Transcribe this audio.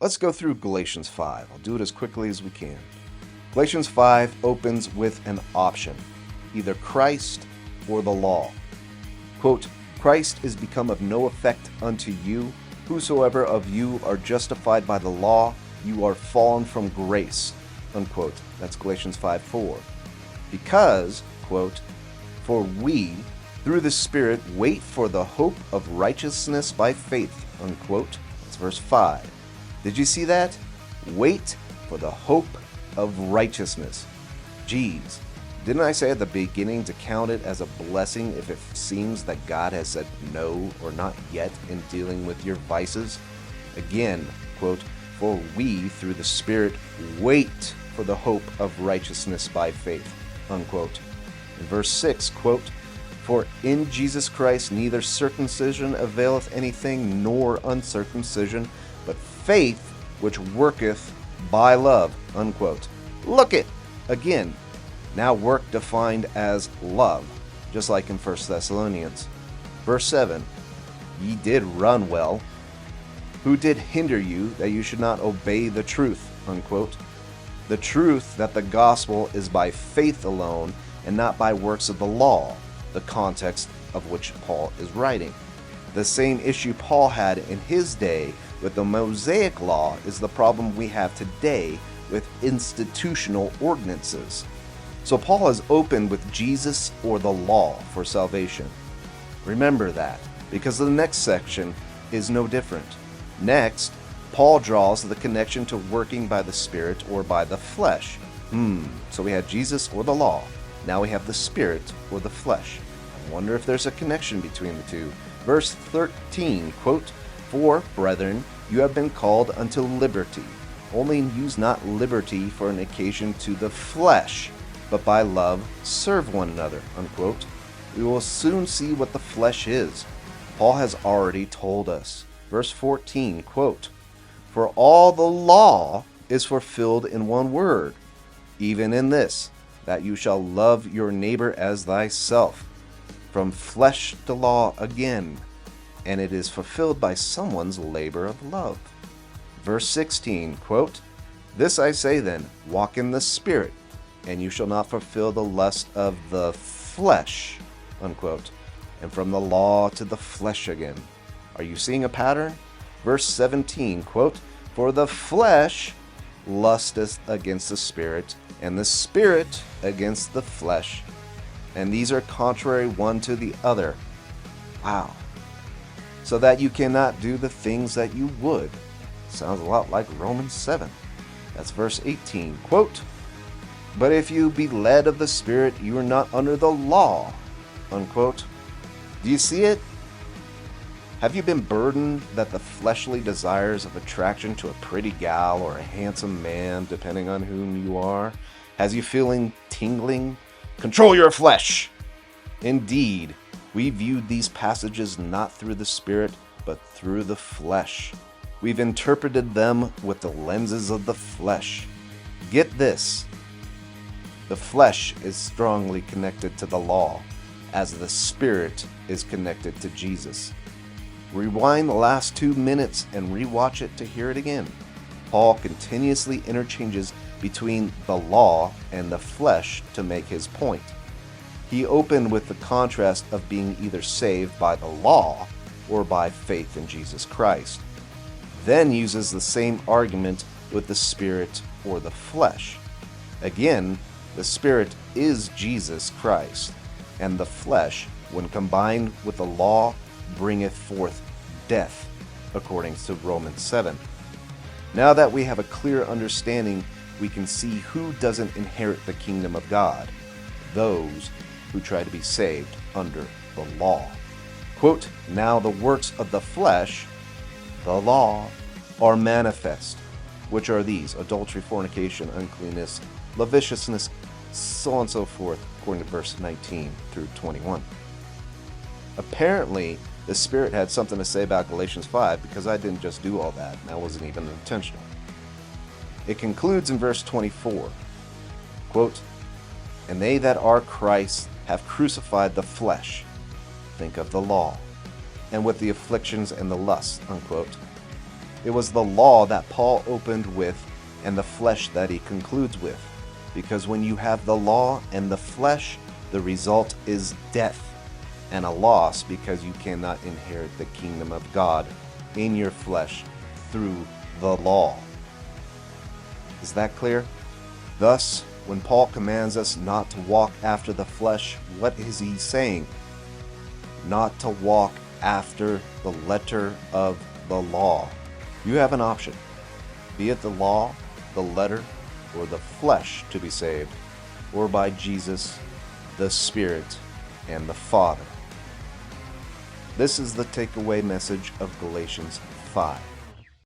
Let's go through Galatians 5. I'll do it as quickly as we can. Galatians 5 opens with an option, either Christ or the law. Quote, Christ is become of no effect unto you. Whosoever of you are justified by the law, you are fallen from grace. Unquote. That's Galatians 5:4. Because, quote, for we, through the Spirit, wait for the hope of righteousness by faith. Unquote. That's verse 5. Did you see that? Wait for the hope of righteousness. Geez, didn't I say at the beginning to count it as a blessing if it seems that God has said no or not yet in dealing with your vices? Again, quote, for we, through the Spirit, wait for the hope of righteousness by faith. Unquote. In verse 6, quote, for in Jesus Christ neither circumcision availeth anything, nor uncircumcision, but faith which worketh by love. Unquote. Look it! Again, now work defined as love, just like in 1 Thessalonians. Verse 7, ye did run well. Who did hinder you that you should not obey the truth? Unquote. The truth that the gospel is by faith alone and not by works of the law, the context of which Paul is writing. The same issue Paul had in his day with the Mosaic law is the problem we have today with institutional ordinances. So Paul has opened with Jesus or the law for salvation. Remember that, because the next section is no different. Next, Paul draws the connection to working by the Spirit or by the flesh. So we had Jesus or the law. Now we have the Spirit or the flesh. I wonder if there's a connection between the two. Verse 13, quote, for, brethren, you have been called unto liberty. Only use not liberty for an occasion to the flesh, but by love serve one another. Unquote. We will soon see what the flesh is. Paul has already told us. Verse 14, quote, for all the law is fulfilled in one word, even in this, that you shall love your neighbor as thyself. From flesh to law again, and it is fulfilled by someone's labor of love. Verse 16, quote, this I say then, walk in the Spirit, and you shall not fulfill the lust of the flesh. Unquote. And from the law to the flesh again. Are you seeing a pattern? Verse 17, quote, for the flesh lusteth against the Spirit, and the Spirit against the flesh, and these are contrary one to the other. Wow. So that you cannot do the things that you would. Sounds a lot like Romans 7. That's verse 18, quote, but if you be led of the Spirit, you are not under the law. Unquote. Do you see it? Have you been burdened that the fleshly desires of attraction to a pretty gal or a handsome man, depending on whom you are, has you feeling tingling? Control your flesh! Indeed, we viewed these passages not through the Spirit, but through the flesh. We've interpreted them with the lenses of the flesh. Get this. The flesh is strongly connected to the law, as the Spirit is connected to Jesus. Rewind the last 2 minutes and rewatch it to hear it again. Paul continuously interchanges between the law and the flesh to make his point. He opened with the contrast of being either saved by the law or by faith in Jesus Christ, then uses the same argument with the Spirit or the flesh. Again, the Spirit is Jesus Christ, and the flesh, when combined with the law, bringeth forth death, according to Romans 7. Now that we have a clear understanding, we can see who doesn't inherit the kingdom of God: those who try to be saved under the law. Quote, now the works of the flesh, the law, are manifest, which are these: adultery, fornication, uncleanness, lasciviousness, so on and so forth, according to verse 19 through 21. Apparently, the Spirit had something to say about Galatians 5, because I didn't just do all that, and that wasn't even intentional. It concludes in verse 24, quote, and they that are Christ have crucified the flesh, think of the law, and with the afflictions and the lusts, unquote. It was the law that Paul opened with and the flesh that he concludes with. Because when you have the law and the flesh, the result is death and a loss, because you cannot inherit the kingdom of God in your flesh through the law. Is that clear? Thus, when Paul commands us not to walk after the flesh, what is he saying? Not to walk after the letter of the law. You have an option, be it the law, the letter, or the flesh to be saved, or by Jesus, the Spirit, and the Father. This is the takeaway message of Galatians 5.